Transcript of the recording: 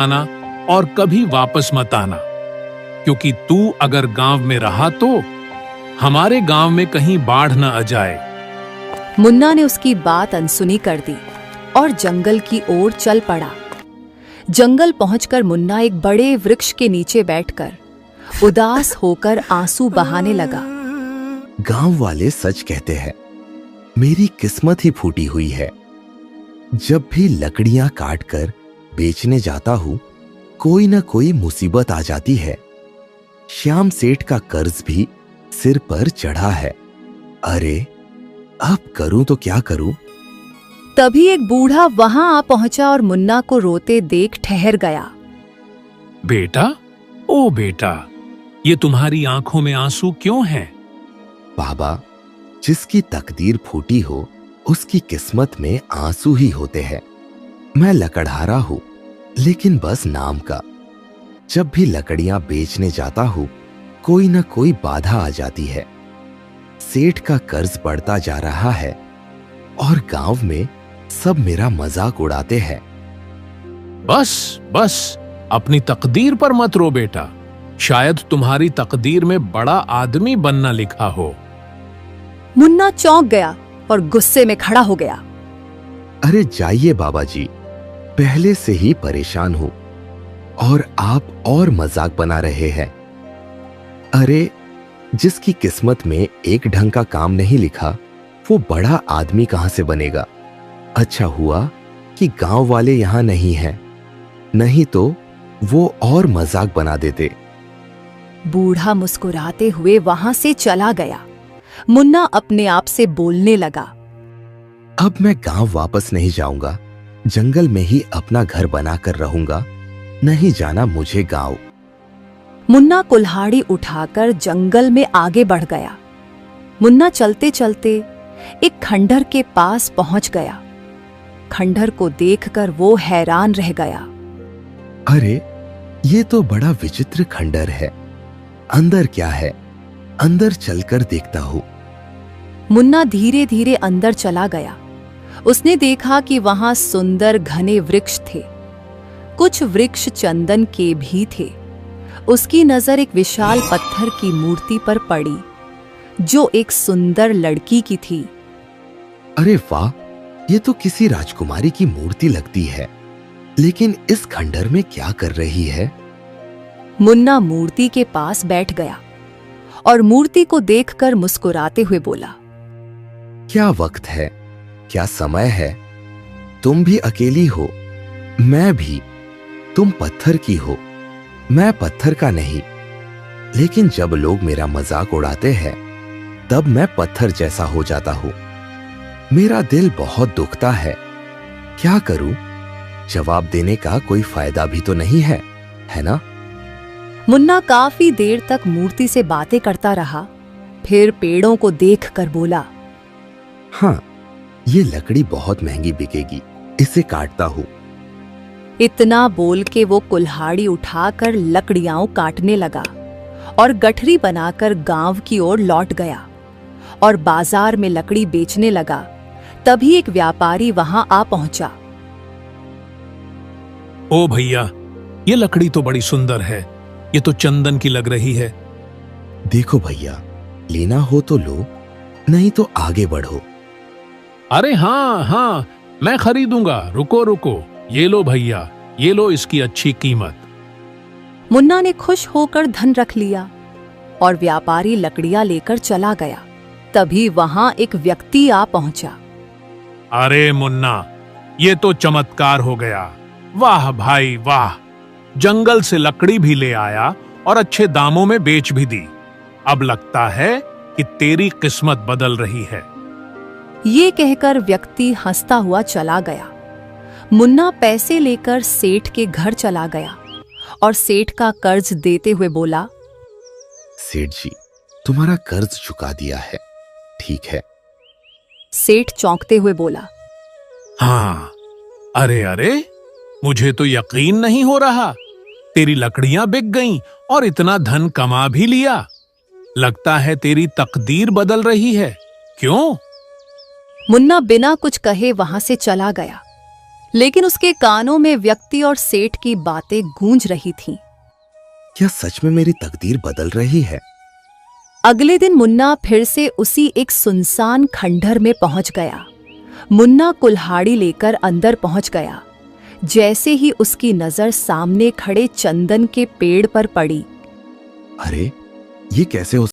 आना और कभी वापस मत आना, क्योंकि तू अगर गांव में रहा तो हमारे गांव में कहीं बाढ़ न आ जाए। मुन्ना ने उसकी बात अनसुनी कर दी और जंगल की ओर चल पड़ा। जंगल पहुंचकर मुन्ना एक बड़े वृक्ष के नीचे बैठकर उदास होकर आंसू बहाने लगा। गांव वाले सच कहते हैं, मेरी किस्मत ही फूटी हुई है। जब भी लकड़ियां काटकर बेचने जाता हूं, कोई न कोई मुसीबत आ जाती है। श्याम सेठ का कर्ज भी सिर पर चढ़ा है। अरे अब करूं तो क्या करूं? तभी एक बूढ़ा वहां आ पहुंचा और मुन्ना को रोते देख ठहर गया। बेटा, ओ बेटा, ये तुम्हारी आंखों में आंसू क्यों हैं? बाबा, जिसकी तकदीर फूटी हो उसकी किस्मत में आंसू ही होते हैं। मैं लकड़हारा हूं, लेकिन बस नाम का। जब भी लकड़ियां बेचने जाता हूं, कोई न कोई बाधा आ जाती है। सेठ का कर्ज बढ़ता जा रहा है और गांव में सब मेरा मजाक उड़ाते हैं। बस बस, अपनी तकदीर पर मत रो बेटा। शायद तुम्हारी तकदीर में बड़ा आदमी बनना लिखा हो। मुन्ना चौंक गया और गुस्से में खड़ा हो गया। अरे जाइए बाबा जी, पहले से ही परेशान हूं और आप और मजाक बना रहे हैं। अरे जिसकी किस्मत में एक ढंग का काम नहीं लिखा, वो बड़ा आदमी कहां से बनेगा? अच्छा हुआ कि गांव वाले यहां नहीं हैं, नहीं तो वो और मजाक बना देते। बूढ़ा मुस्कुराते हुए वहां से चला गया। मुन्ना अपने आप से बोलने लगा, अब मैं गांव वापस नहीं जाऊंगा, जंगल में ही अपना घर बनाकर रहूंगा। नहीं जाना मुझे गांव। मुन्ना कुल्हाड़ी उठाकर जंगल में आगे बढ़ गया। मुन्ना चलते चलते एक खंडहर के पास पहुंच गया। खंडहर को देखकर वो हैरान रह गया। अरे ये तो बड़ा विचित्र खंडहर है। अंदर क्या है? अंदर चलकर देखता हूं। मुन्ना धीरे धीरे अंदर चला गया। उसने देखा कि वहां सुंदर घने वृक्ष थे। कुछ वृक्ष चंदन के भी थे। उसकी नजर एक विशाल पत्थर की मूर्ति पर पड़ी, जो एक सुंदर लड़की की थी। अरे वाह, ये तो किसी राजकुमारी की मूर्ति लगती है। लेकिन इस खंडहर में क्या कर रही है? मुन्ना मूर्ति के पास बैठ गया और मूर्ति को देखकर मुस्कुराते हुए बोला, क्या वक्त है, क्या समय है। तुम भी अकेली हो, मैं भी। तुम पत्थर की हो, मैं पत्थर का नहीं। लेकिन जब लोग मेरा मजाक उड़ाते हैं, तब मैं पत्थर जैसा हो जाता हूं। मेरा दिल बहुत दुखता है। क्या करूं? जवाब देने का कोई फायदा भी तो नहीं है ना? मुन्ना काफी देर तक मूर्ति से बातें करता रहा। फिर पेड़ों को देखकर बोला, हाँ, ये लकड़ी बहुत महंगी बिकेगी, इसे काटता हूं। इतना बोल के वो कुल्हाड़ी उठाकर लकड़ियां काटने लगा और गठरी बनाकर गांव की ओर लौट गया और बाजार में लकड़ी बेचने लगा। तभी एक व्यापारी वहां आ पहुंचा। ओ भैया, ये लकड़ी तो बड़ी सुंदर है। ये तो चंदन की लग रही है। देखो भैया, लेना हो तो लो, नहीं तो आगे बढ़ो। अरे हाँ हाँ, मैं खरीदूंगा। रुको रुको, ये लो भैया, ये लो इसकी अच्छी कीमत। मुन्ना ने खुश होकर धन रख लिया और व्यापारी लकड़ियां लेकर चला गया। तभी वहां एक व्यक्ति आ पहुंचा। अरे मुन्ना, ये तो चमत्कार हो गया। वाह भाई वाह, जंगल से लकड़ी भी ले आया और अच्छे दामों में बेच भी दी। अब लगता है कि तेरी किस्मत बदल रही है। ये कहकर व्यक्ति हंसता हुआ चला गया। मुन्ना पैसे लेकर सेठ के घर चला गया और सेठ का कर्ज देते हुए बोला, सेठ जी, तुम्हारा कर्ज चुका दिया है, ठीक है। सेठ चौंकते हुए बोला, हाँ, अरे अरे, मुझे तो यकीन नहीं हो रहा। तेरी लकड़ियां बिक गईं और इतना धन कमा भी लिया। लगता है तेरी तकदीर बदल रही है। क्यों? मुन्ना बिना कुछ कहे वहां से चला गया। लेकिन उसके कानों में व्यक्ति और सेठ की बातें गूंज रही थीं। क्या सच में मेरी तकदीर बदल रही है? अगले दिन मुन्ना फिर से उसी एक सुनसान खंडहर में पहुंच गया। मुन्ना कुल्हाड़ी लेकर अंदर पहुंच गया। जैसे ही उसकी नजर सामने खड़े चंदन के पेड़ पर पड़ी, अरे, ये कैसे हो